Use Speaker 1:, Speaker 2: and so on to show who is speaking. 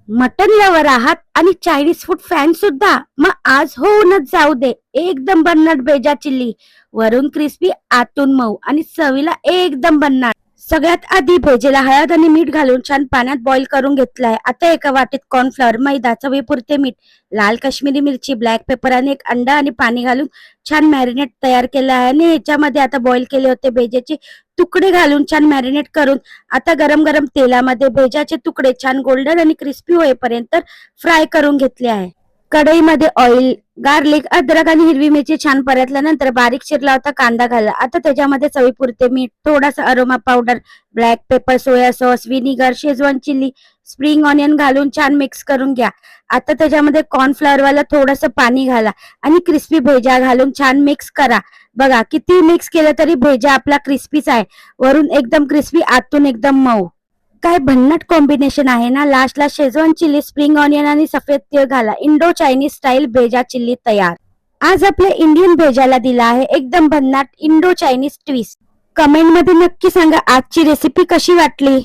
Speaker 1: Mutton lover आहात आणि Chinese food fan सुद्धा, मग आज होऊनच जाऊ दे एकदम भन्नाट भेजा चिल्ली. वरून क्रिस्पी, आतून मऊ आणि चवीला एकदम भन्नाट. सगळ्यात आधी भेजेला हळद आणि मीठ घालून छान पाण्यात बॉईल करून घेतलाय. आता एका वाटीत कॉर्नफ्लॉवर, मैदा, चवीपुरते मीठ, लाल काश्मीरी मिरची, ब्लॅक पेपर आणि एक अंडा आणि पाणी घालून छान मॅरिनेट तयार केलं आहे. आणि ह्याच्यामध्ये आता बॉईल केले होते भेजेचे तुकडे घालून छान मॅरिनेट करून आता गरम गरम तेलामध्ये भेजाचे तुकडे छान गोल्डन आणि क्रिस्पी होईपर्यंत फ्राय करून घेतले आहे. कढईमध्ये ऑइल, गार्लिक, अद्रक आणि हिरवी मिरची छान परतल्यानंतर बारीक चिरला होता कांदा घाला. आता त्याच्यामध्ये चवीपुरते मीठ, थोडासा aroma powder, black pepper, soya sauce, vinegar, schezwan chilli, spring onion घालून छान मिक्स करून घ्या. आता त्याच्यामध्ये कॉर्नफ्लॉवर वाला थोडंसं पाणी घाला आणि क्रिस्पी भेजा घालून छान मिक्स करा. बघा किती मिक्स केलं तरी भेजा आपला क्रिस्पीच आहे. वरून एकदम क्रिस्पी, आतून एकदम मऊ. काय भन्नाट कॉम्बिनेशन आहे ना. लास्टला शेजवान चिल्ली, स्प्रिंग ऑनियन आणि सफेद तीळ घाला. इंडो चायनीज स्टाईल भेजा चिल्ली तयार. आज आपल्या इंडियन भेजाला दिला आहे एकदम भन्नाट इंडो चायनीज ट्विस्ट. कमेंट मध्ये नक्की सांगा आजची रेसिपी कशी वाटली.